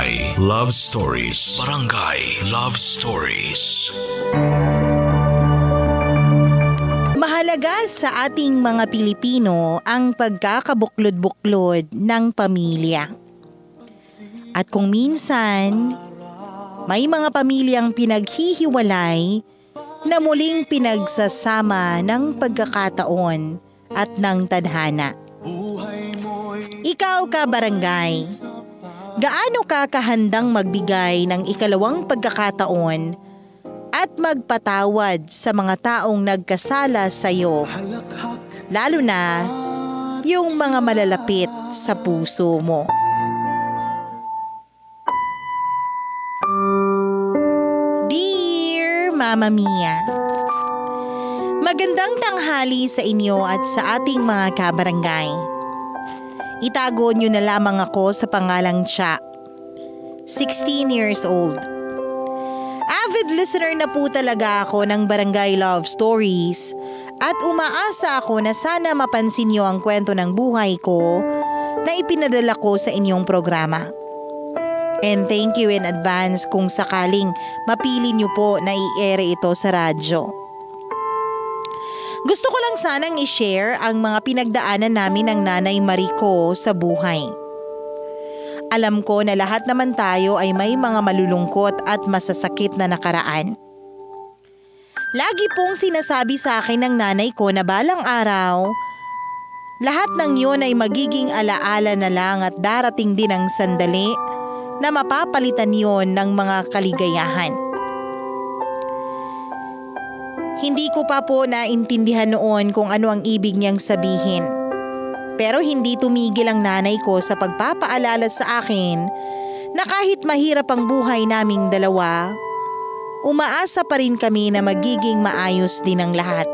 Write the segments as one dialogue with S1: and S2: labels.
S1: Barangay Love Stories. Barangay Love Stories.
S2: Mahalaga sa ating mga Pilipino ang pagkakabuklod-buklod ng pamilya. At kung minsan, may mga pamilyang pinaghihiwalay na muling pinagsasama ng pagkakataon at ng tadhana. Ikaw ka barangay, gaano ka kahandang magbigay ng ikalawang pagkakataon at magpatawad sa mga taong nagkasala sa iyo, lalo na yung mga malalapit sa puso mo? Dear Mama Mia, magandang tanghali sa inyo at sa ating mga kabarangay. Itago nyo na lamang ako sa pangalang Cha, 16 years old. Avid listener na po talaga ako ng Barangay Love Stories at umaasa ako na sana mapansin nyo ang kwento ng buhay ko na ipinadala ko sa inyong programa. And thank you in advance kung sakaling mapili nyo po na i-ere ito sa radyo. Gusto ko lang sanang i-share ang mga pinagdaanan namin ng Nanay Marico sa buhay. Alam ko na lahat naman tayo ay may mga malulungkot at masasakit na nakaraan. Lagi pong sinasabi sa akin ng nanay ko na balang araw, lahat ng yun ay magiging alaala na lang at darating din ang sandali na mapapalitan yon ng mga kaligayahan. Hindi ko pa po naintindihan noon kung ano ang ibig niyang sabihin. Pero hindi tumigil ang nanay ko sa pagpapaalala sa akin na kahit mahirap ang buhay naming dalawa, umaasa pa rin kami na magiging maayos din ang lahat.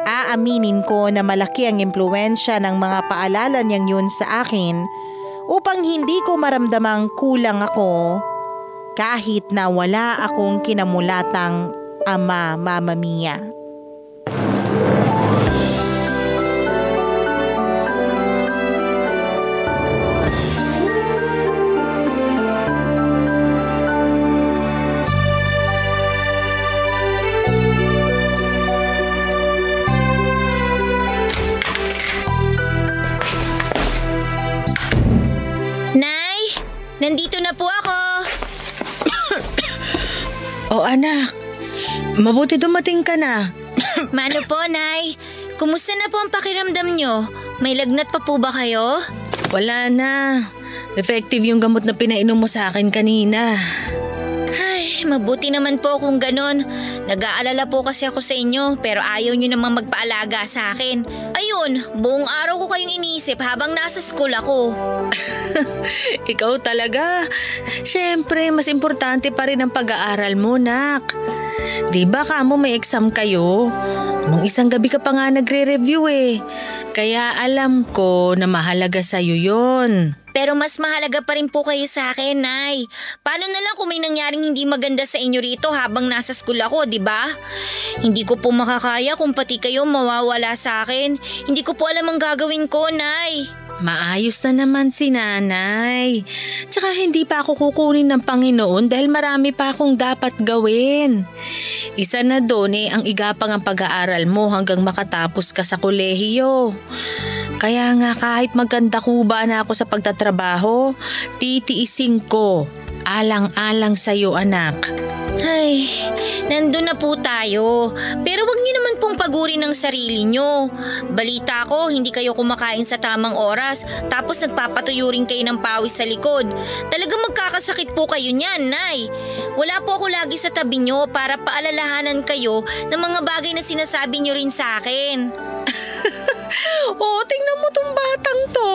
S2: Aaminin ko na malaki ang impluwensya ng mga paalala niyang yun sa akin upang hindi ko maramdamang kulang ako kahit na wala akong kinamulatang ama, Mama Mia.
S3: Nay, nandito na po ako.
S4: O anak, mabuti dumating ka na.
S3: Mano po, Nay? Kumusta na po ang pakiramdam nyo? May lagnat pa po ba kayo?
S4: Wala na. Effective yung gamot na pinainom mo sa akin kanina.
S3: Ay, mabuti naman po kung ganon. Nag-aalala po kasi ako sa inyo pero ayaw nyo namang magpaalaga sa akin. Ayun, buong araw ko kayong iniisip habang nasa school ako.
S4: Ikaw talaga. Siyempre, mas importante pa rin ang pag-aaral mo, nak. Di ba kamo may exam kayo? Nung isang gabi ka pa nga nagre-review eh. Kaya alam ko na mahalaga sa'yo yon.
S3: Pero mas mahalaga pa rin po kayo sa akin, Nay. Paano na lang kung may nangyaring hindi maganda sa inyo rito habang nasa school ako, di ba? Hindi ko po makakaya kung pati kayo mawawala sa akin. Hindi ko po alam ang gagawin ko, Nay.
S4: Maayos na naman si nanay. Tsaka hindi pa ako kukunin ng Panginoon dahil marami pa akong dapat gawin. Isa na doon ang igapang ang pag-aaral mo hanggang makatapos ka sa kolehiyo. Kaya nga kahit maganda kuba na ako sa pagtatrabaho, titiisin ko. Alang-alang sa'yo, anak.
S3: Ay, nandun na po tayo. Pero wag niyo naman pong pagurin ng sarili niyo. Balita ko, hindi kayo kumakain sa tamang oras, tapos nagpapatuyo rin kayo ng pawis sa likod. Talagang magkakasakit po kayo niyan, Nay. Wala po ako lagi sa tabi niyo para paalalahanan kayo ng mga bagay na sinasabi niyo rin sa akin.
S4: Oo, tingnan mo tong batang to.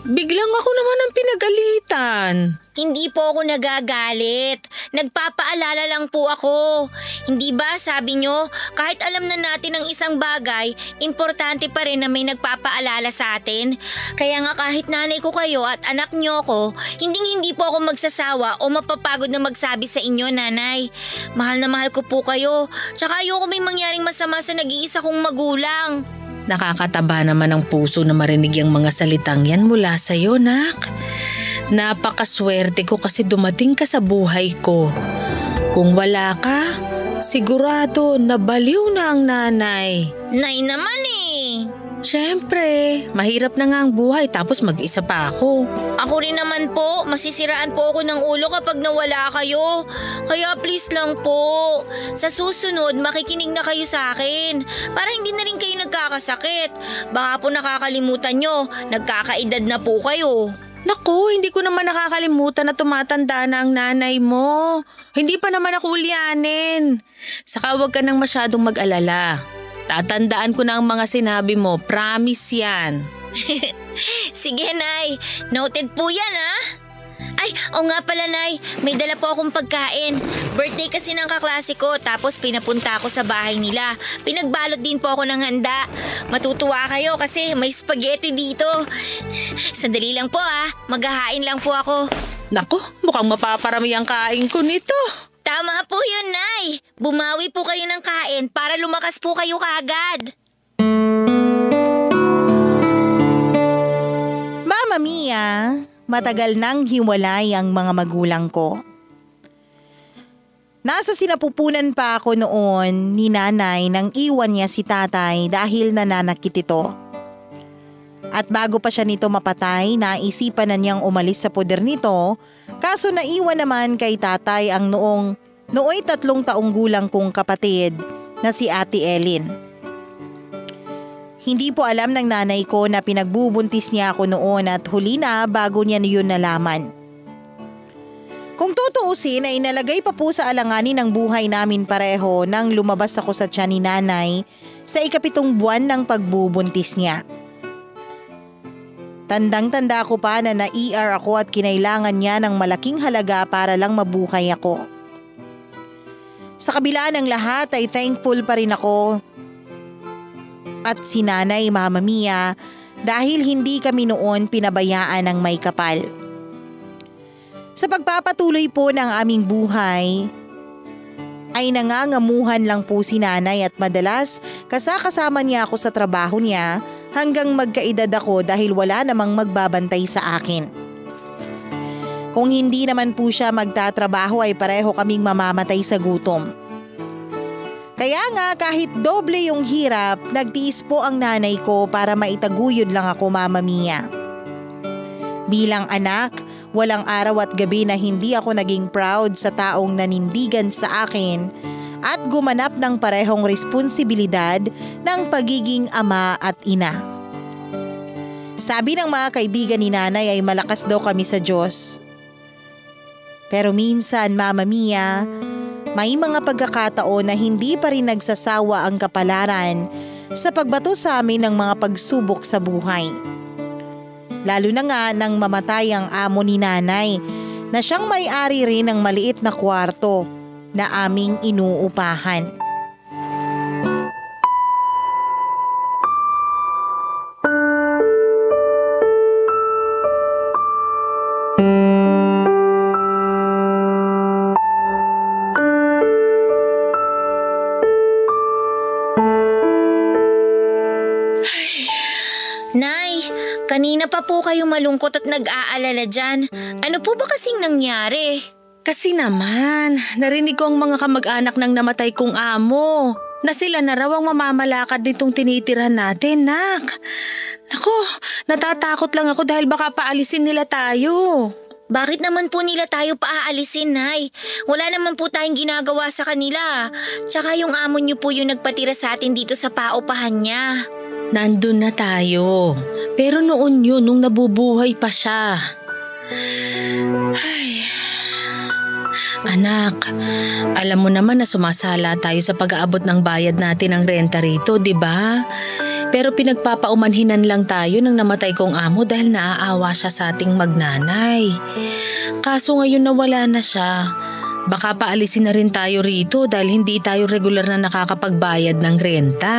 S4: Biglang ako naman ang pinagalitan.
S3: Hindi po ako nagagalit. Nagpapaalala lang po ako. Hindi ba sabi nyo, kahit alam na natin ang isang bagay, importante pa rin na may nagpapaalala sa atin? Kaya nga kahit nanay ko kayo at anak nyo ko, hindi po ako magsasawa o mapapagod na magsabi sa inyo, nanay. Mahal na mahal ko po kayo. Tsaka ayoko may mangyaring masama sa nag-iisa kong magulang.
S4: Nakakataba naman ang puso na marinig yung mga salitang yan mula sa'yo, nak. Napakaswerte ko kasi dumating ka sa buhay ko. Kung wala ka, sigurado nabaliw na ang nanay.
S3: Nay naman eh.
S4: Siyempre, mahirap na nga ang buhay tapos mag-isa pa ako.
S3: Ako rin naman po, masisiraan po ako ng ulo kapag nawala kayo. Kaya please lang po, sa susunod makikinig na kayo sa akin para hindi na rin kayo nagkakasakit. Baka po nakakalimutan nyo, nagkakaedad na po kayo.
S4: Naku, hindi ko naman nakakalimutan na tumatanda na ang nanay mo. Hindi pa naman ako ulyanin. Saka huwag ka nang masyadong mag-alala. Tatandaan ko na ang mga sinabi mo, promise yan.
S3: Sige, Nay. Noted po yan, ha? Ay, o nga pala, Nay. May dala po akong pagkain. Birthday kasi ng kaklase ko, tapos pinapunta ako sa bahay nila. Pinagbalot din po ako ng handa. Matutuwa kayo kasi may spaghetti dito. Sandali lang po, ha? Maghahain lang po ako.
S4: Naku, mukhang mapaparami ang kain ko nito.
S3: Tama po yun, Nay. Bumawi po kayo ng kain para lumakas po kayo kaagad.
S2: Mama Mia, matagal nang hiwalay ang mga magulang ko. Nasa sinapupunan pa ako noon ni nanay nang iwan niya si tatay dahil nananakit ito. At bago pa siya nito mapatay, naisipan na niyang umalis sa poder nito, kaso naiwan naman kay tatay ang nooy 3 taong gulang kong kapatid na si Ate Ellen. Hindi po alam ng nanay ko na pinagbubuntis niya ako noon at huli na bago niya yun nalaman. Kung tutuusin ay nalagay pa po sa alanganin ng buhay namin pareho nang lumabas ako sa tiyan ni nanay sa 7 buwan ng pagbubuntis niya. Tandang-tanda ko pa na na-ER ako at kinailangan niya ng malaking halaga para lang mabuhay ako. Sa kabila ng lahat ay thankful pa rin ako at si nanay Mama Mia dahil hindi kami noon pinabayaan ng may kapal. Sa pagpapatuloy po ng aming buhay ay nangangamuhan lang po si nanay at madalas kasama niya ako sa trabaho niya hanggang magkaedad ako dahil wala namang magbabantay sa akin. Kung hindi naman po siya magtatrabaho ay pareho kaming mamamatay sa gutom. Kaya nga kahit doble yung hirap, nagtiis po ang nanay ko para maitaguyod lang ako, Mama Mia. Bilang anak, walang araw at gabi na hindi ako naging proud sa taong nanindigan sa akin at gumanap ng parehong responsibilidad ng pagiging ama at ina. Sabi ng mga kaibigan ni nanay ay malakas daw kami sa Diyos. Pero minsan, Mama Mia, may mga pagkakataon na hindi pa rin nagsasawa ang kapalaran sa pagbato sa amin ng mga pagsubok sa buhay. Lalo na nga nang mamatay ang amo ni nanay na siyang may-ari rin ng maliit na kwarto na aming inuupahan.
S3: Nay, kanina pa po kayo malungkot at nag-aalala dyan. Ano po ba kasing nangyari?
S4: Kasi naman, narinig ko ang mga kamag-anak ng namatay kong amo na sila na raw ang mamamalakad nitong tinitirhan natin, nak. Naku, natatakot lang ako dahil baka paalisin nila tayo.
S3: Bakit naman po nila tayo paaalisin, Nay? Wala naman po tayong ginagawa sa kanila. Tsaka yung amo niyo po yung nagpatira sa atin dito sa paupahan niya.
S4: Nandun na tayo. Pero noon yun, nung nabubuhay pa siya. Ay. Anak, alam mo naman na sumasala tayo sa pag-aabot ng bayad natin ng renta rito, di ba? Pero pinagpapaumanhinan lang tayo nang namatay kong amo dahil naaawa siya sa ating magnanay. Kaso ngayon nawala na siya. Baka paalisin na rin tayo rito dahil hindi tayo regular na nakakapagbayad ng renta.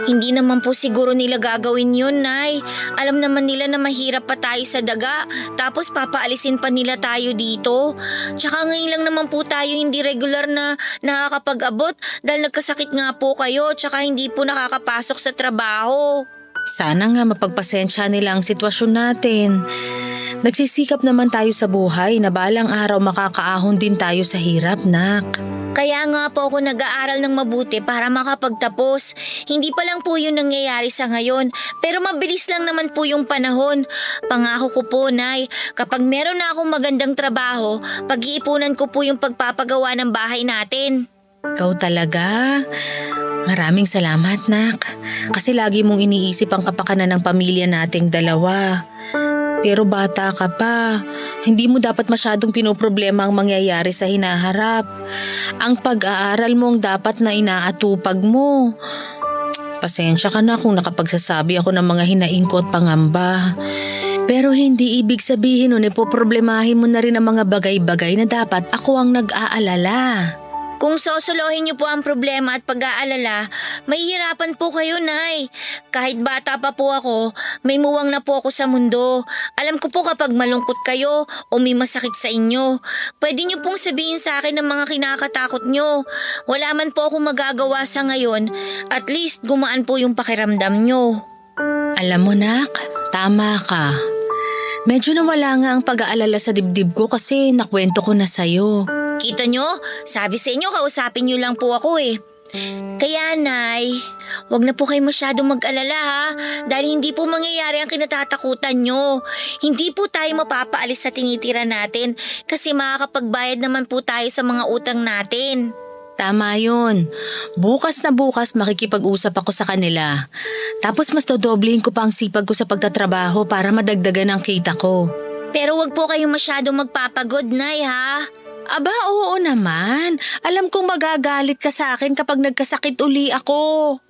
S3: Hindi naman po siguro nila gagawin yun, Nay. Alam naman nila na mahirap pa tayo sa daga, tapos papaalisin pa nila tayo dito. Tsaka ngayon lang naman po tayo hindi regular na nakakapag-abot dahil nagkasakit nga po kayo, tsaka hindi po nakakapasok sa trabaho.
S4: Sana nga mapagpasensya nila ang sitwasyon natin. Nagsisikap naman tayo sa buhay na balang araw makakaahon din tayo sa hirap, nak.
S3: Kaya nga po ako nag-aaral ng mabuti para makapagtapos. Hindi pa lang po yun nangyayari sa ngayon, pero mabilis lang naman po yung panahon. Pangako ko po, Nay, kapag meron na akong magandang trabaho, pag-iipunan ko po yung pagpapagawa ng bahay natin.
S4: Ikaw talaga? Maraming salamat, nak. Kasi lagi mong iniisip ang kapakanan ng pamilya nating dalawa. Pero bata ka pa. Hindi mo dapat masyadong pinoproblema ang mangyayari sa hinaharap. Ang pag-aaral mo ang dapat na inaatupag mo. Pasensya ka na kung nakapagsasabi ako ng mga hinaing ko at pangamba. Pero hindi ibig sabihin nun ipoproblemahin mo na rin ang mga bagay-bagay na dapat ako ang nag-aalala.
S3: Kung sosolohin niyo po ang problema at pag-aalala, mahihirapan po kayo, Nay. Kahit bata pa po ako, may muwang na po ako sa mundo. Alam ko po kapag malungkot kayo o may masakit sa inyo, pwede niyo pong sabihin sa akin ang mga kinakatakot niyo. Wala man po akong magagawa sa ngayon, at least gumaan po yung pakiramdam niyo.
S4: Alam mo, nak, tama ka. Medyo nawala nga ang pag-aalala sa dibdib ko kasi nakwento ko na sa'yo.
S3: Kita nyo? Sabi sa inyo, kausapin nyo lang po ako eh. Kaya, Nay, wag na po kayo masyadong mag-alala ha, dahil hindi po mangyayari ang kinatatakutan nyo. Hindi po tayo mapapaalis sa tinitira natin kasi makakapagbayad naman po tayo sa mga utang natin.
S4: Tama yun. Bukas na bukas makikipag-usap ako sa kanila. Tapos mas dodoblehin ko pa ang sipag ko sa pagtatrabaho para madagdagan ang kita ko.
S3: Pero wag po kayong masyadong magpapagod, Nay ha.
S4: Aba, oo naman. Alam kong magagalit ka sa akin kapag nagkasakit uli ako.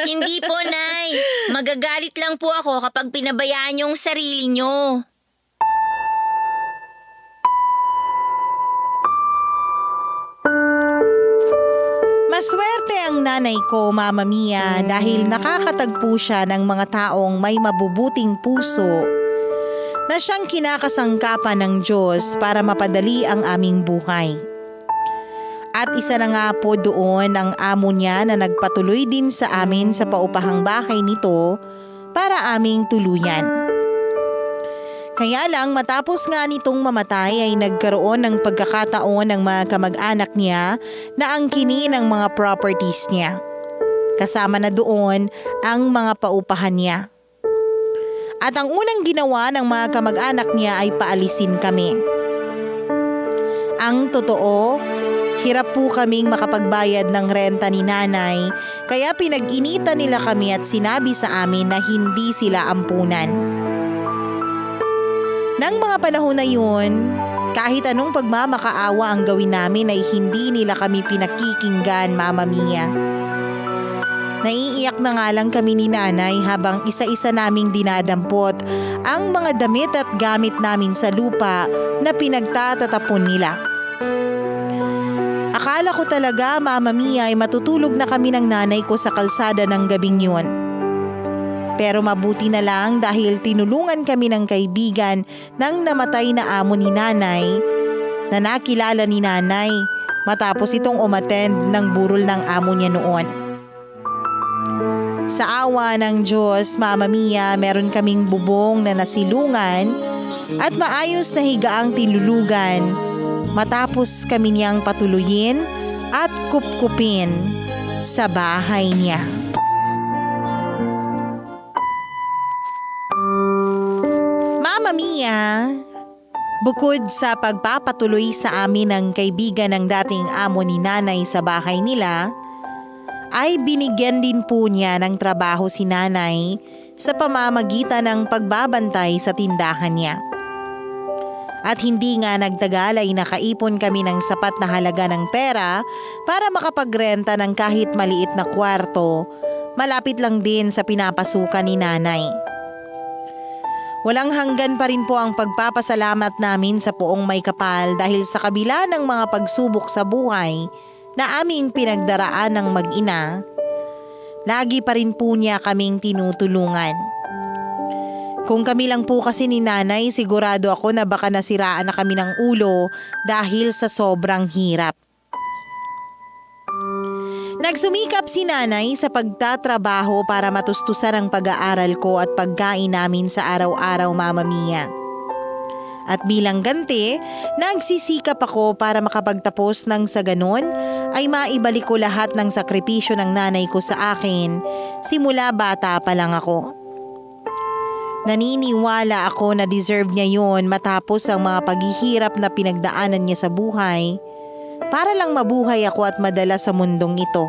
S3: Hindi po, Nay. Magagalit lang po ako kapag pinabayaan yung sarili nyo.
S2: Maswerte ang nanay ko, Mama Mia, dahil nakakatagpo siya ng mga taong may mabubuting puso na siyang kinakasangkapan ng Diyos para mapadali ang aming buhay. At isa na nga po doon ang amo niya na nagpatuloy din sa amin sa paupahang bahay nito para aming tuluyan. Kaya lang matapos nga nitong mamatay ay nagkaroon ng pagkakataon ng mga kamag-anak niya na angkinin ang mga properties niya. Kasama na doon ang mga paupahan niya. At ang unang ginawa ng mga kamag-anak niya ay paalisin kami. Ang totoo, hirap po kaming makapagbayad ng renta ni nanay, kaya pinag-initan nila kami at sinabi sa amin na hindi sila ampunan. Nang mga panahon na yun, kahit anong pagmamakaawa ang gawin namin ay hindi nila kami pinakikinggan, Mama Mia. Naiiyak na nga lang kami ni nanay habang isa-isa naming dinadampot ang mga damit at gamit namin sa lupa na pinagtatatapon nila. Akala ko talaga, Mama Mia, ay matutulog na kami ng nanay ko sa kalsada ng gabing yun. Pero mabuti na lang dahil tinulungan kami ng kaibigan ng namatay na amo ni nanay na nakilala ni nanay matapos itong umattend ng burol ng amo niya noon. Sa awa ng Diyos, Mama Mia, meron kaming bubong na nasilungan at maayos na higaang tinulugan matapos kami niyang patuluyin at kupkupin sa bahay niya. Mama Mia, bukod sa pagpapatuloy sa amin ng kaibigan ng dating amo ni nanay sa bahay nila, ay binigyan din po niya ng trabaho si nanay sa pamamagitan ng pagbabantay sa tindahan niya. At hindi nga nagtagal ay nakaipon kami ng sapat na halaga ng pera para makapagrenta ng kahit maliit na kwarto, malapit lang din sa pinapasukan ni nanay. Walang hanggan pa rin po ang pagpapasalamat namin sa Poong May Kapal dahil sa kabila ng mga pagsubok sa buhay na aming pinagdaraan ng mag-ina, lagi pa rin po niya kaming tinutulungan. Kung kami lang po kasi ni nanay, sigurado ako na baka nasiraan na kami ng ulo dahil sa sobrang hirap. Nagsumikap si nanay sa pagtatrabaho para matustusan ang pag-aaral ko at pagkain namin sa araw-araw, Mama Mia. At bilang ganti, nagsisikap ako para makapagtapos nang sa ganon ay maibalik ko lahat ng sakripisyo ng nanay ko sa akin simula bata pa lang ako. Naniniwala ako na deserve niya yon matapos ang mga paghihirap na pinagdaanan niya sa buhay para lang mabuhay ako at madala sa mundong ito.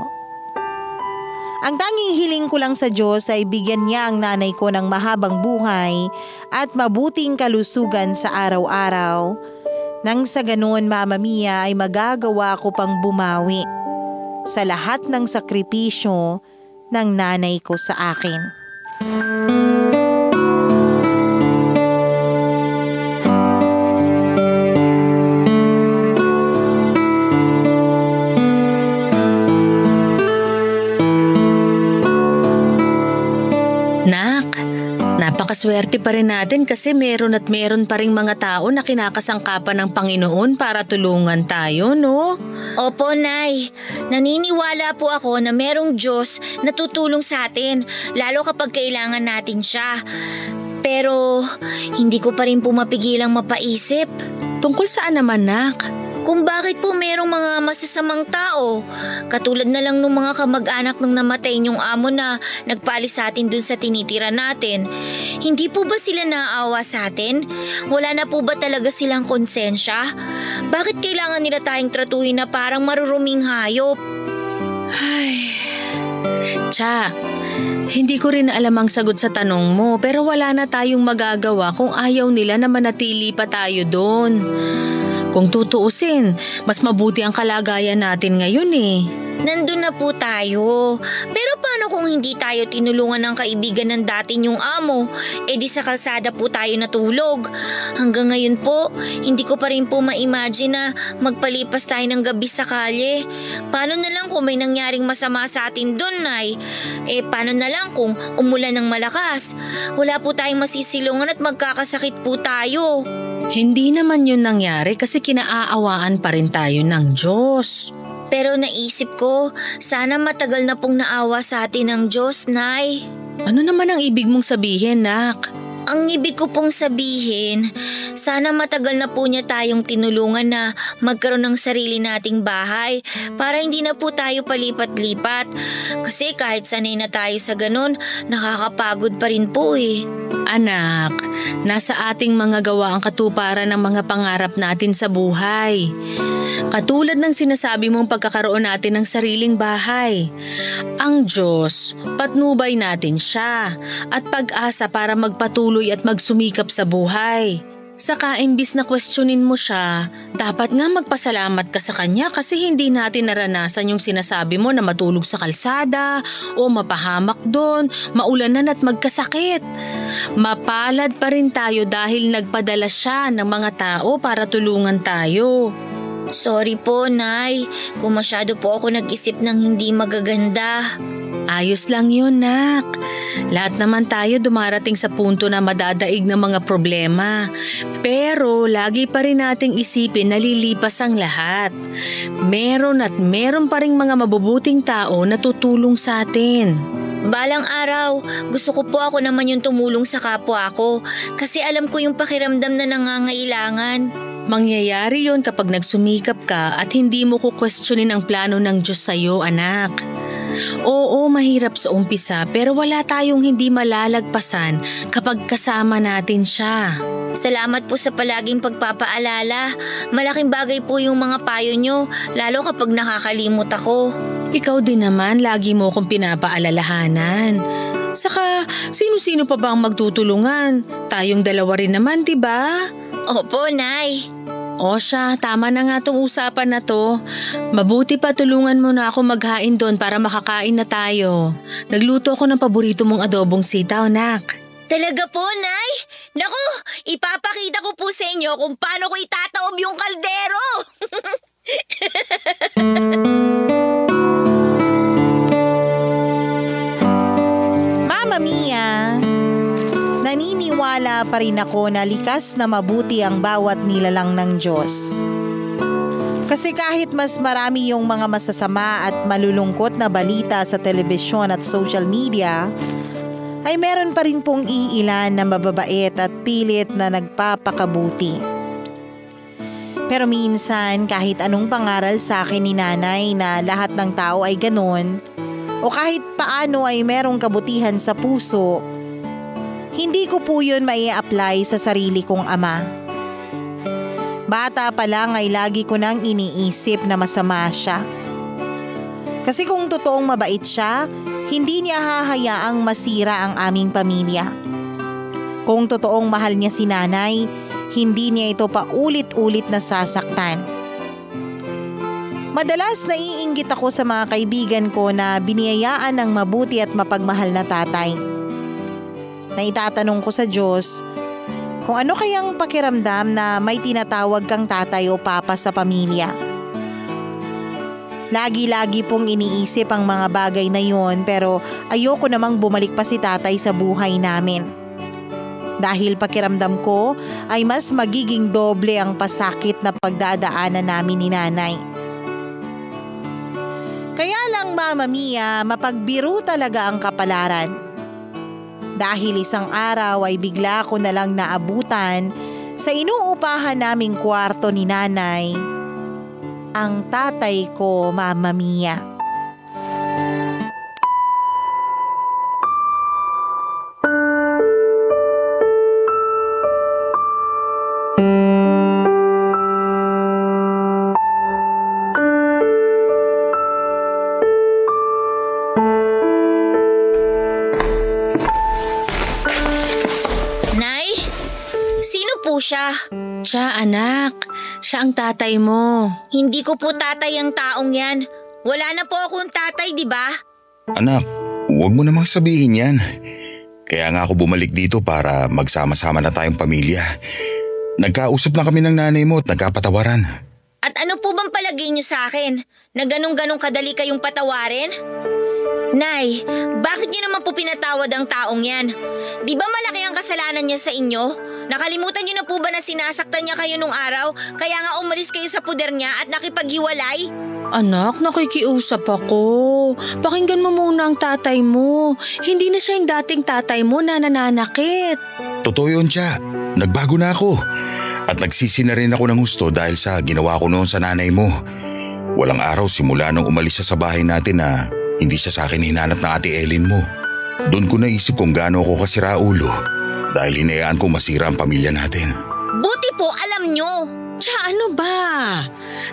S2: Ang tanging hiling ko lang sa Diyos ay bigyan niya ang nanay ko ng mahabang buhay at mabuting kalusugan sa araw-araw. Nang sa ganoon, Mama Mia, ay magagawa ko pang bumawi sa lahat ng sakripisyo ng nanay ko sa akin.
S4: Nak, napakaswerte pa rin natin kasi meron pa ring mga tao na kinakasangkapan ng Panginoon para tulungan tayo, no?
S3: Opo, Nay. Naniniwala po ako na merong Diyos na tutulong sa atin, lalo kapag kailangan natin siya. Pero hindi ko pa rin po mapigilang mapaisip
S4: Tungkol saan naman, Nak?
S3: kung bakit po merong mga masasamang tao. Katulad na lang nung mga kamag-anak ng namatay niyong amo na nagpaalis sa atin dun sa tinitira natin. Hindi po ba sila naaawa sa atin? Wala na po ba talaga silang konsensya? Bakit kailangan nila tayong tratuhin na parang maruruming hayop?
S4: Tsa, hindi ko rin alam ang sagot sa tanong mo pero wala na tayong magagawa kung ayaw nila na manatili pa tayo doon. Kung tutuusin, mas mabuti ang kalagayan natin ngayon eh.
S3: Nandun na po tayo. Pero paano kung hindi tayo tinulungan ng kaibigan ng dati niyong amo? E di sa kalsada po tayo natulog. Hanggang ngayon po, hindi ko pa rin po ma-imagine na magpalipas tayo ng gabi sa kalye. Paano na lang kung may nangyaring masama sa atin dun, Nay? Paano na lang kung umulan ng malakas? Wala po tayong masisilungan at magkakasakit po tayo.
S4: Hindi naman yun nangyari kasi kinaaawaan pa rin tayo ng Diyos.
S3: Pero naisip ko, sana matagal na pong naawa sa atin ng Diyos, Nay.
S4: Ano naman ang ibig mong sabihin, Nak?
S3: Ang ibig ko pong sabihin, sana matagal na po niya tayong tinulungan na magkaroon ng sarili nating bahay para hindi na po tayo palipat-lipat. Kasi kahit sanay na tayo sa ganun, nakakapagod pa rin po eh.
S4: Anak, nasa ating mga gawa ang katuparan ng mga pangarap natin sa buhay. Katulad ng sinasabi mong pagkakaroon natin ng sariling bahay. Ang Diyos, patnubay natin siya at pag-asa para magpatuloy at magsumikap sa buhay. Saka imbis na questionin mo siya, dapat nga magpasalamat ka sa kanya kasi hindi natin naranasan yung sinasabi mo na matulog sa kalsada o mapahamak doon, maulanan at magkasakit. Mapalad pa rin tayo dahil nagpadala siya ng mga tao para tulungan tayo.
S3: Sorry po, Nay, kung masyado po ako nag-isip ng hindi magaganda.
S4: Ayos lang yun, Nak. Lahat naman tayo dumarating sa punto na madadaig ng mga problema. Pero lagi pa rin nating isipin na lilipas ang lahat. Meron pa ring mga mabubuting tao na tutulong sa atin.
S3: Balang araw, gusto ko po ako naman yung tumulong sa kapwa ko kasi alam ko yung pakiramdam na nangangailangan.
S4: Mangyayari yon kapag nagsumikap ka at hindi mo kukwestiyonin ang plano ng Diyos sa'yo, anak. Oo, mahirap sa umpisa pero wala tayong hindi malalagpasan kapag kasama natin siya.
S3: Salamat po sa palaging pagpapaalala. Malaking bagay po yung mga payo nyo, lalo kapag nakakalimot ako.
S4: Ikaw din naman, lagi mo akong pinapaalalahanan. Saka, sino-sino pa ba ang magtutulungan? Tayong dalawa rin naman, diba?
S3: Opo, Nay.
S4: O siya, tama na nga tong usapan na to. Mabuti pa tulungan mo na ako maghain doon para makakain na tayo. Nagluto ako ng paborito mong adobong sitaw, Nak.
S3: Talaga po, Nay? Naku, ipapakita ko po sa inyo kung paano ko itataob yung kaldero.
S2: Mama Mia, naniniwala pa rin ako na likas na mabuti ang bawat nilalang ng Diyos. Kasi kahit mas marami yung mga masasama at malulungkot na balita sa telebisyon at social media, ay meron pa rin pong iilan na mababait at pilit na nagpapakabuti. Pero minsan kahit anong pangaral sa akin ni nanay na lahat ng tao ay ganon o kahit paano ay merong kabutihan sa puso, hindi ko po yun mai-apply sa sarili kong ama. Bata pa lang ay lagi ko nang iniisip na masama siya. Kasi kung totoong mabait siya, hindi niya hahayaang masira ang aming pamilya. Kung totoong mahal niya si nanay, hindi niya ito paulit-ulit na sasaktan. Madalas naiinggit ako sa mga kaibigan ko na biniyayaan ng mabuti at mapagmahal na tatay. Naitatanong ko sa Diyos kung ano kayang pakiramdam na may tinatawag kang tatay o papa sa pamilya. Lagi-lagi pong iniisip ang mga bagay na yon pero ayoko namang bumalik pa si tatay sa buhay namin. Dahil pakiramdam ko ay mas magiging doble ang pasakit na pagdadaanan namin ni nanay. Kaya lang Mama Mia, mapagbiro talaga ang kapalaran. Dahil isang araw ay bigla ko na lang naabutan sa inuupahan naming kwarto ni nanay ang tatay ko, Mama Mia.
S3: Nay, sino po siya?
S4: Siya anak, siya ang tatay mo.
S3: Hindi ko po tatay ang taong yan. Wala na po akong tatay, di ba?
S5: Anak, huwag mo namang sabihin yan. Kaya nga ako bumalik dito para magsama-sama na tayong pamilya. Nagkausap na kami ng nanay mo at nagkapatawaran.
S3: At ano po bang palagay niyo sa akin? Na ganong-ganong kadali kayong patawarin? Nay, bakit niyo naman po pinatawad ang taong yan? Di ba malaki ang kasalanan niya sa inyo? Nakalimutan niyo na po ba na sinasaktan niya kayo nung araw? Kaya nga umalis kayo sa puder niya at nakipaghiwalay?
S4: Anak, nakikiusap ako. Pakinggan mo muna ang tatay mo. Hindi na siya yung dating tatay mo na nananakit.
S5: Totoo yun siya. Nagbago na ako. At nagsisi na rin ako ng gusto dahil sa ginawa ko noon sa nanay mo. Walang araw simula nung umalis siya sa bahay natin na hindi siya sa akin hinanap ng ate Ellen mo. Doon ko naisip kung gaano ako kasira ulo dahil hinayaan ko masira ang pamilya natin.
S3: Buti po alam nyo.
S4: Tsaka ano ba?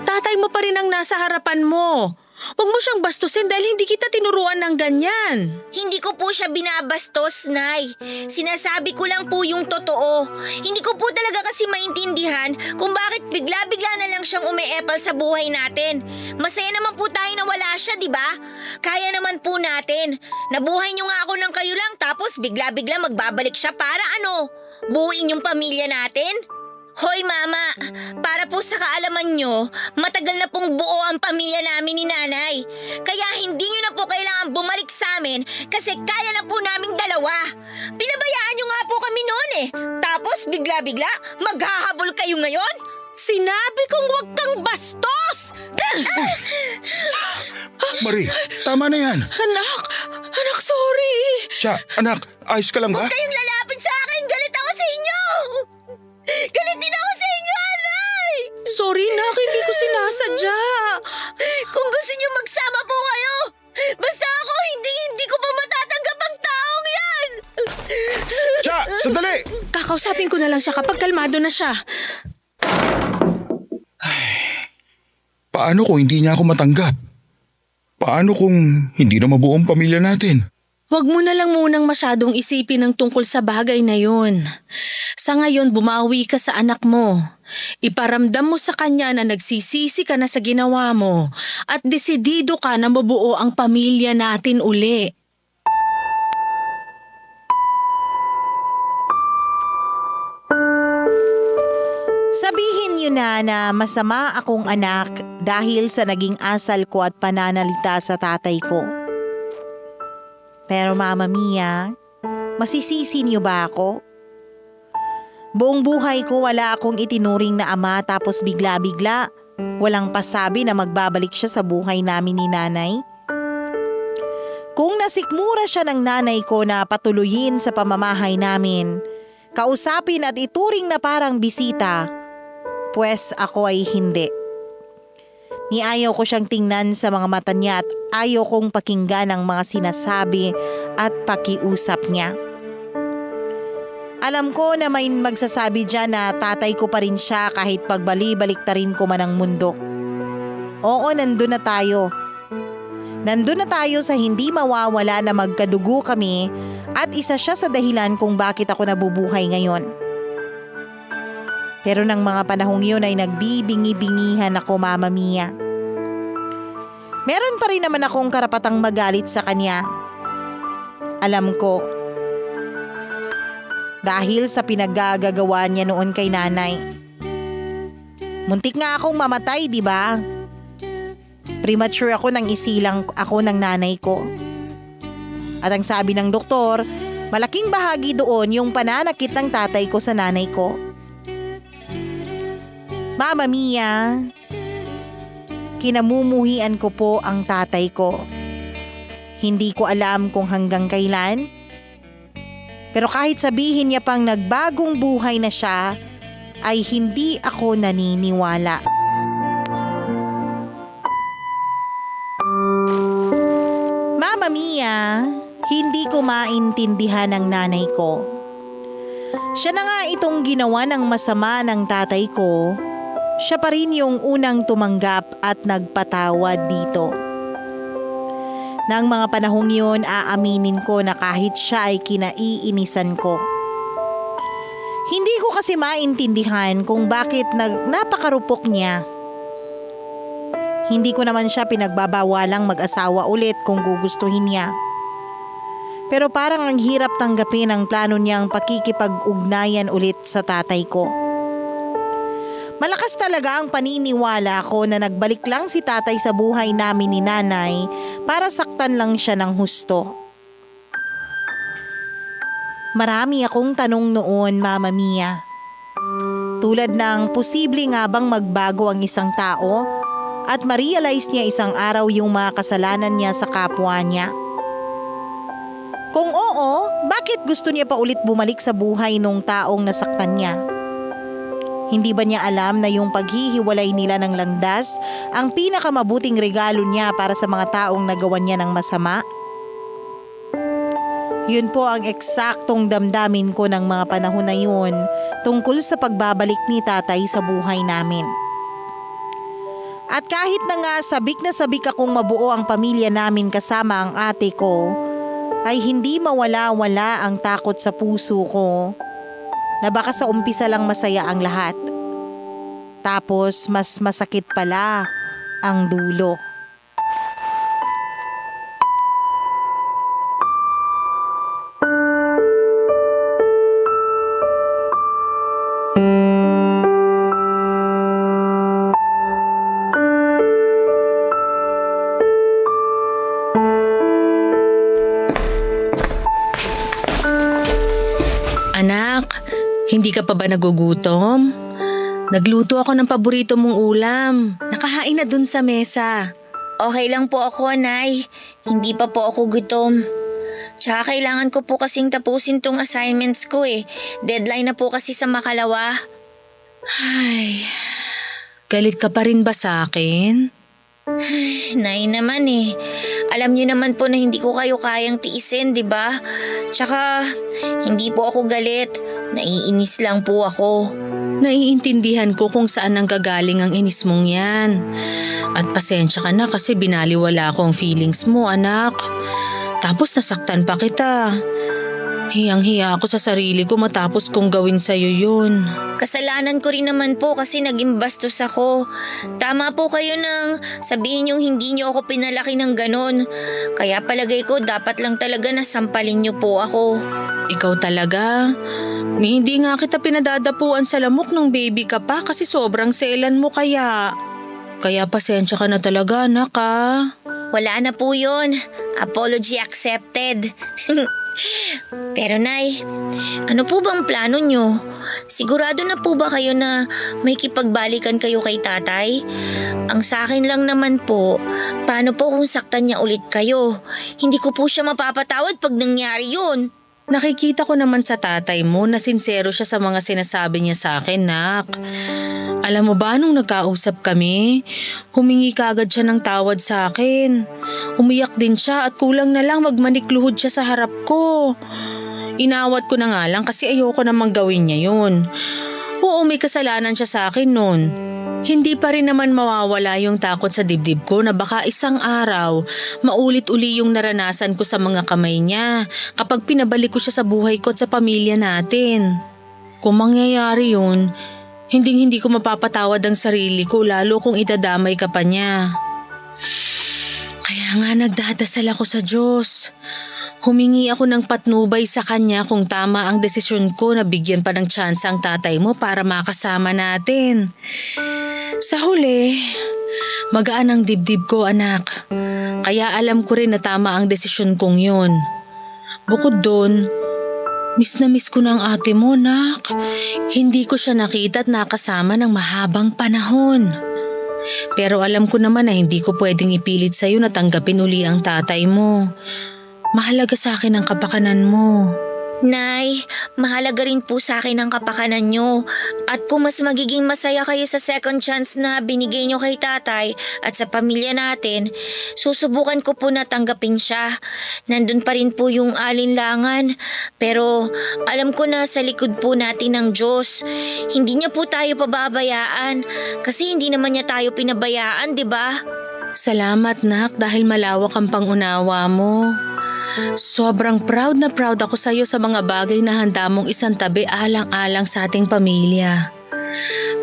S4: Tatay mo pa rin ang nasa harapan mo. Huwag mo siyang bastusin dahil hindi kita tinuruan ng ganyan.
S3: Hindi ko po siya binabastos, Nay. Sinasabi ko lang po yung totoo. Hindi ko po talaga kasi maintindihan kung bakit bigla-bigla na lang siyang umeepal sa buhay natin. Masaya naman po tayo na wala siya, di ba? Kaya naman po natin. Nabuhay niyo nga ako ng kayo lang tapos bigla-bigla magbabalik siya para ano? Buuin yung pamilya natin? Hoy Mama, para po sa kaalaman nyo, matagal na pong buo ang pamilya namin ni Nanay. Kaya hindi nyo na po kailangan bumalik sa amin kasi kaya na po naming dalawa. Pinabayaan nyo nga po kami noon eh. Tapos bigla-bigla, maghahabol kayo ngayon?
S4: Sinabi kong huwag kang bastos!
S5: Marie, tama na yan.
S4: Anak, sorry.
S5: Siya, anak, ayos ka lang ba?
S3: Huwag kayong lalapit sa akin, galit ako sa inyo! Galit din ako sa inyo, Anay!
S4: Sorry nak, hindi ko sinasadya.
S3: Kung gusto niyo magsama po kayo, basta ako hindi ko pa matatanggap ang taong yan!
S5: Siya, sandali!
S4: Kakausapin ko na lang siya kapag kalmado na siya.
S5: Paano kung hindi niya ako matanggap? Paano kung hindi na mabuo ang pamilya natin?
S4: Huwag mo na lang munang masyadong isipin ang tungkol sa bagay na yun. Sa ngayon, bumawi ka sa anak mo. Iparamdam mo sa kanya na nagsisisi ka na sa ginawa mo at desidido ka na mabuo ang pamilya natin uli.
S2: Sabihin niyo na masama akong anak dahil sa naging asal ko at pananalita sa tatay ko. Pero Mama Mia, masisisi niyo ba ako? Buong buhay ko wala akong itinuring na ama tapos bigla-bigla, walang pasabi na magbabalik siya sa buhay namin ni Nanay. Kung nasikmura siya ng nanay ko na patuloyin sa pamamahay namin, kausapin at ituring na parang bisita, pues ako ay hindi. Ni ayaw ko siyang tingnan sa mga mata niya at ayaw kong pakinggan ang mga sinasabi at pakiusap niya. Alam ko na may magsasabi dyan na tatay ko pa rin siya kahit pagbali-baliktarin ko man ang mundo. Oo, nandun na tayo. Nandun na tayo sa hindi mawawala na magkadugo kami at isa siya sa dahilan kung bakit ako nabubuhay ngayon. Pero nang mga panahong yun ay nagbibingi-bingihan ako, Mama Mia. Meron pa rin naman akong karapatang magalit sa kanya. Alam ko. Dahil sa pinaggagawa niya noon kay nanay. Muntik nga akong mamatay, di ba? Premature ako nang isilang ako ng nanay ko. At ang sabi ng doktor, malaking bahagi doon yung pananakit ng tatay ko sa nanay ko. Mama Mia, kinamumuhian ko po ang tatay ko. Hindi ko alam kung hanggang kailan. Pero kahit sabihin niya pang nagbagong buhay na siya, ay hindi ako naniniwala. Mama Mia, hindi ko maintindihan ang nanay ko. Siya na nga itong ginawa ng masama ng tatay ko. Siya pa rin yung unang tumanggap at nagpatawad dito. Nang mga panahong yun, aaminin ko na kahit siya ay kinaiinisan ko. Hindi ko kasi maintindihan kung bakit napakarupok niya. Hindi ko naman siya pinagbabawalang mag-asawa ulit kung gugustuhin niya. Pero parang ang hirap tanggapin ang plano niyang pakikipag-ugnayan ulit sa tatay ko. Malakas talaga ang paniniwala ko na nagbalik lang si tatay sa buhay namin ni nanay para saktan lang siya ng husto. Marami akong tanong noon, Mama Mia. Tulad ng posible nga bang magbago ang isang tao at ma-realize niya isang araw yung mga kasalanan niya sa kapwa niya? Kung oo, bakit gusto niya pa ulit bumalik sa buhay nung taong nasaktan niya? Hindi ba niya alam na yung paghihiwalay nila ng landas ang pinakamabuting regalo niya para sa mga taong nagawan niya ng masama? Yun po ang eksaktong damdamin ko ng mga panahon na yun tungkol sa pagbabalik ni tatay sa buhay namin. At kahit na nga sabik na sabik akong mabuo ang pamilya namin kasama ang ate ko, ay hindi mawala-wala ang takot sa puso ko na baka sa umpisa lang masaya ang lahat. Tapos mas masakit pala ang dulo.
S4: Anak, hindi ka pa ba nagugutom? Nagluto ako ng paborito mong ulam. Nakahain na dun sa mesa.
S3: Okay lang po ako, Nay. Hindi pa po ako gutom. Tsaka kailangan ko po kasing tapusin tong assignments ko eh. Deadline na po kasi sa makalawa.
S4: Ay, galit ka pa rin ba sa akin?
S3: Nay naman eh. Alam niyo naman po na hindi ko kayo kayang tiisin, di ba? Tsaka, hindi po ako galit. Naiinis lang po ako.
S4: Naiintindihan ko kung saan nanggagaling ang inis mong yan. At pasensya ka na kasi binaliwala ko ang feelings mo, anak. Tapos nasaktan pa kita. Hiyang-hiya ako sa sarili ko matapos kong gawin sa'yo yun.
S3: Kasalanan ko rin naman po kasi naging bastos ako. Tama po kayo nang sabihin yung hindi niyo ako pinalaki ng ganon. Kaya palagay ko dapat lang talaga na sampalin niyo po ako.
S4: Ikaw talaga? Hindi nga kita pinadadapuan sa lamok ng baby ka pa kasi sobrang selan mo kaya. Kaya pasensya ka na talaga, anak ha.
S3: Wala na po yun. Apology accepted. Pero Nay, ano po bang plano niyo? sigurado na po ba kayo na may kipagbalikan kayo kay tatay? Ang sa akin lang naman po, paano po kung saktan niya ulit kayo? Hindi ko po siya mapapatawad pag nangyari yun.
S4: Nakikita ko naman sa tatay mo na sincero siya sa mga sinasabi niya sa akin, nak. Alam mo ba, nung nagkausap kami, humingi kagad siya ng tawad sa akin. Umiyak din siya at kulang na lang magmanikluhod siya sa harap ko. Inawat ko na nga lang kasi ayoko namang gawin niya yun. Oo, may kasalanan siya sa akin nun. Hindi pa rin naman mawawala yung takot sa dibdib ko na baka isang araw maulit-uli yung naranasan ko sa mga kamay niya kapag pinabalik ko siya sa buhay ko at sa pamilya natin. Kung mangyayari yun, hindi ko mapapatawad ang sarili ko lalo kung idadamay ka pa niya. Kaya nga nagdadasal ako sa Diyos. Humingi ako ng patnubay sa Kanya kung tama ang desisyon ko na bigyan pa ng tsansa ang tatay mo para makasama natin. Sa huli, magaan ang dibdib ko, anak. Kaya alam ko rin na tama ang desisyon kong yun. Bukod doon, miss na miss ko na ang ate mo, nak. Hindi ko siya nakita at nakasama ng mahabang panahon. Pero alam ko naman na hindi ko pwedeng ipilit sa'yo na tanggapin uli ang tatay mo. Mahalaga sa akin ang kapakanan mo.
S3: Nay, mahalaga rin po sa akin ang kapakanan nyo. At kung mas magiging masaya kayo sa second chance na binigay nyo kay tatay at sa pamilya natin, susubukan ko po na tanggapin siya. Nandun pa rin po yung alinlangan. Pero alam ko na sa likod po natin ng Diyos. Hindi niya po tayo pababayaan. Kasi hindi naman niya tayo pinabayaan, di ba?
S4: Salamat, nak, dahil malawak ang pangunawa mo. Sobrang proud na proud ako sa iyo sa mga bagay na handa mong isang tabi alang-alang sa ating pamilya.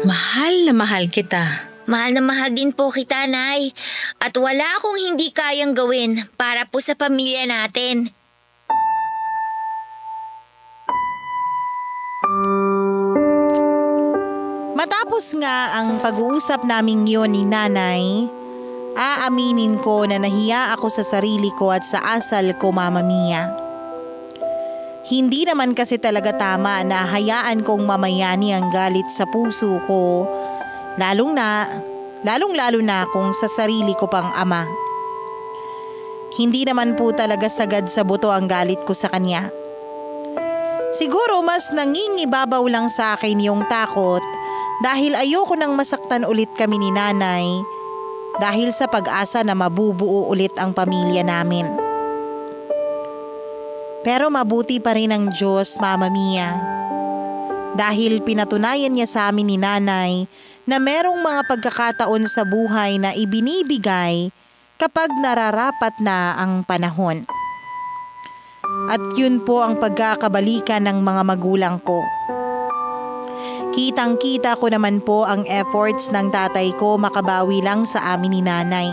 S4: Mahal na mahal kita.
S3: Mahal na mahal din po kita, Nay. At wala akong hindi kayang gawin para po sa pamilya natin.
S2: Matapos nga ang pag-uusap naming yun ni nanay, aaminin ko na nahiya ako sa sarili ko at sa asal ko, Mama Mia. Hindi naman kasi talaga tama na hayaan kong mamayani ang galit sa puso ko, lalong-lalo na kung sa sarili ko pang ama. Hindi naman po talaga sagad sa buto ang galit ko sa kanya. Siguro mas nangingibabaw lang sa akin yung takot dahil ayoko nang masaktan ulit kami ni nanay, dahil sa pag-asa na mabubuo ulit ang pamilya namin. Pero mabuti pa rin ang Diyos, Mama Mia. Dahil pinatunayan niya sa amin ni nanay na merong mga pagkakataon sa buhay na ibinibigay kapag nararapat na ang panahon. At yun po ang pagkakabalikan ng mga magulang ko. Kitang-kita ko naman po ang efforts ng tatay ko makabawi lang sa amin ni nanay.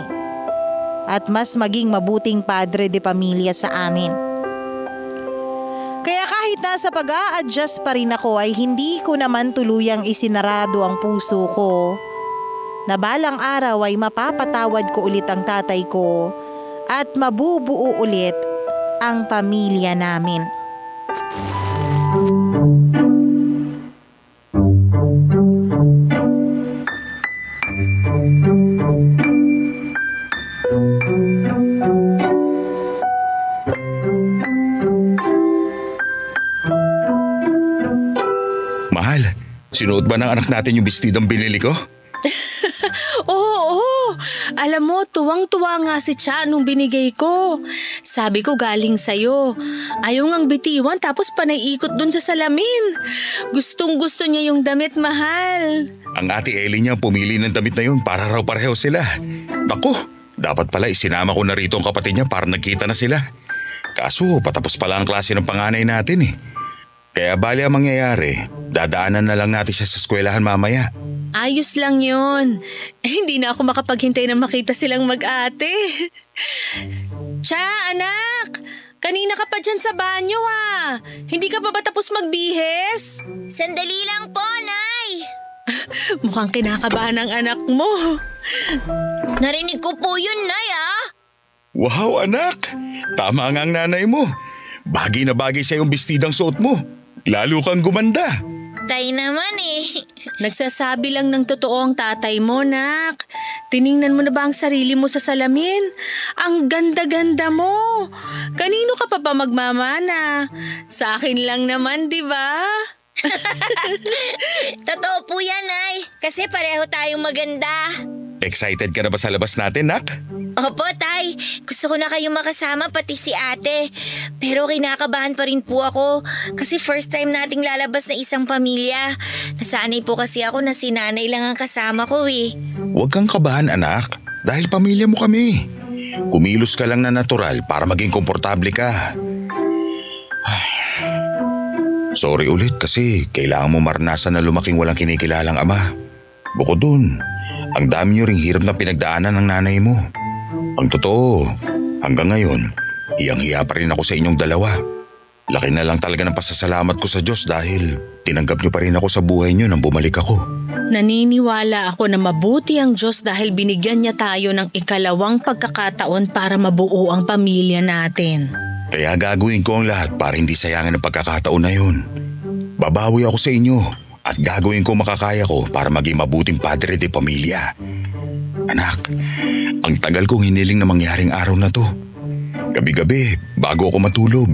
S2: At mas maging mabuting padre de pamilya sa amin. Kaya kahit nasa pag-a-adjust pa rin ako ay hindi ko naman tuluyang isinarado ang puso ko na balang araw ay mapapatawad ko ulit ang tatay ko at mabubuo ulit ang pamilya namin.
S5: Mahal, sinuot ba ng anak natin yung bestidang binili ko?
S4: Oo. Alam mo, tuwang-tuwa nga si Cha nung binigay ko. Sabi ko galing sa'yo. Ayaw ngang bitiwan tapos panay-ikot dun sa salamin. Gustong-gusto niya yung damit, mahal.
S5: Ang ate Ellie niya pumili ng damit na yun para raw pareho sila. Naku, dapat pala isinama ko na rito ang kapatid niya para nagkita na sila. Kaso patapos pala ang klase ng panganay natin eh. Kaya bali ang mangyayari, dadaanan na lang natin siya sa eskwelahan mamaya.
S4: Ayos lang yun. Hindi na ako makapaghintay na makita silang mag-ate. Cha, anak! Kanina ka pa dyan sa banyo ah. Hindi ka pa ba tapos magbihis?
S3: Sandali lang po, Nay.
S4: Mukhang kinakabahan ang anak mo.
S3: Narinig ko po yun, Nay, ah.
S5: Wow anak, tama nga ang nanay mo. Bagay na bagay sa yung bestidang suot mo. Lalo kang gumanda.
S3: Tay naman eh.
S4: Nagsasabi lang ng totoo ang tatay mo, nak. Tiningnan mo na ba ang sarili mo sa salamin? Ang ganda-ganda mo. Kanino ka pa magmamana? Sa akin lang naman, di ba?
S3: Totoo po yan, Nay. Kasi pareho tayong maganda.
S5: Excited ka na ba sa labas natin, nak?
S3: Opo, Tay. Gusto ko na kayong makasama pati si ate. Pero kinakabahan pa rin po ako kasi first time nating lalabas na isang pamilya. Nasanay po kasi ako na si nanay lang ang kasama ko eh.
S5: Huwag kang kabahan, anak. Dahil pamilya mo kami. Kumilos ka lang na natural para maging komportable ka. Ay. Sorry ulit kasi kailangan mo maranasan na lumaking walang kinikilalang ama. Bukod dun, ang dami niyo ring hirap na pinagdaanan ng nanay mo. Ang totoo, hanggang ngayon, hiyang-hiya pa rin ako sa inyong dalawa. Laki na lang talaga ng pasasalamat ko sa Diyos dahil tinanggap niyo pa rin ako sa buhay niyo nang bumalik ako.
S4: Naniniwala ako na mabuti ang Diyos dahil binigyan niya tayo ng ikalawang pagkakataon para mabuo ang pamilya natin.
S5: Kaya gagawin ko ang lahat para hindi sayangin ang pagkakataon na yun. Babawi ako sa inyo at gagawin ko makakaya ko para maging mabuting padre de pamilya. Anak, ang tagal kong hiniling na mangyaring araw na to. Gabi-gabi, bago ako matulog,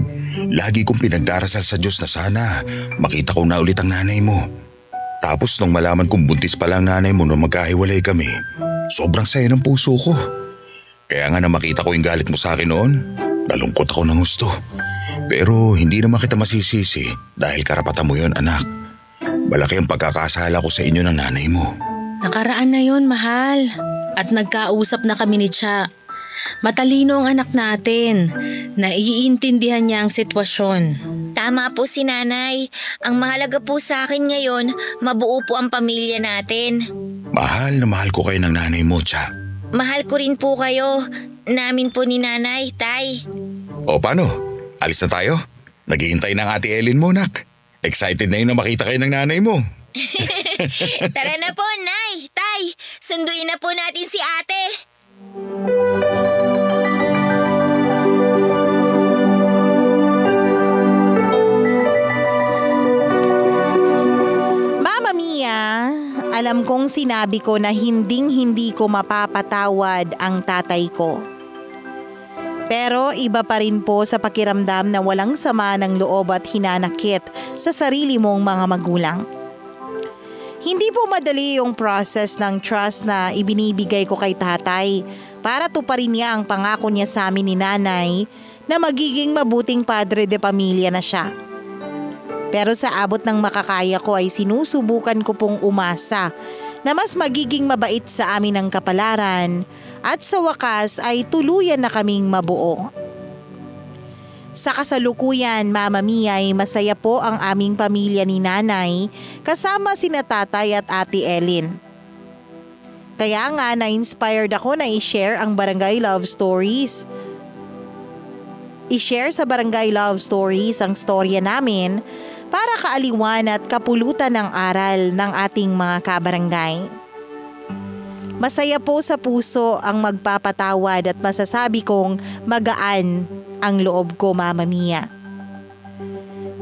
S5: lagi kong pinagdarasal sa Diyos na sana makita ko na ulit ang nanay mo. Tapos nung malaman kong buntis pala ang nanay mo nung magkahiwalay kami, sobrang saya ng puso ko. Kaya nga na makita ko yung galit mo sa akin noon, nalungkot ako ng gusto. Pero hindi naman kita masisisi dahil karapatan mo yun, anak. Malaki ang pagkakasala ko sa inyo ng nanay mo.
S4: Nakaraan na yon, mahal. At nagkausap na kami ni Cha. Matalino ang anak natin. Naiintindihan niya ang sitwasyon.
S3: Tama po si nanay. Ang mahalaga po sa akin ngayon, mabuo po ang pamilya natin.
S5: Mahal na mahal ko kayo ng nanay mo, Cha.
S3: Mahal ko rin po kayo. Namin po ni nanay, Tay.
S5: O paano? Alis na tayo? Naghihintay ng ate Ellen mo, nak. Excited na yun na makita kayo ng nanay mo.
S3: Tara na po, Nay, Tay. Sunduin na po natin si ate.
S2: Mama Mia, alam kong sinabi ko na hindi ko mapapatawad ang tatay ko. Pero iba pa rin po sa pakiramdam na walang sama ng loob at hinanakit sa sarili mong mga magulang. Hindi po madali yung process ng trust na ibinibigay ko kay tatay para tuparin niya ang pangako niya sa amin ni nanay na magiging mabuting padre de pamilya na siya. Pero sa abot ng makakaya ko ay sinusubukan ko pong umasa na mas magiging mabait sa amin ang kapalaran at sa wakas ay tuluyan na kaming mabuo. Sa kasalukuyan, Mama Mia, ay masaya po ang aming pamilya ni nanay kasama sina tatay at ate Ellen. Kaya nga na-inspired ako na i-share ang Barangay Love Stories. I-share sa Barangay Love Stories ang storya namin para kaaliwan at kapulutan ng aral ng ating mga kabarangay. Masaya po sa puso ang magpapatawad at masasabi kong magaan ang loob ko, Mama Mia.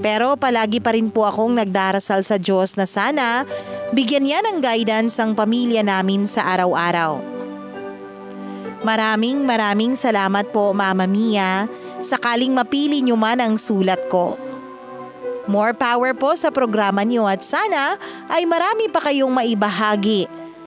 S2: Pero palagi pa rin po akong nagdarasal sa Diyos na sana bigyan niya ng guidance ang pamilya namin sa araw-araw. Maraming salamat po, Mama Mia, sakaling mapili niyo man ang sulat ko. More power po sa programa niyo at sana ay marami pa kayong maibahagi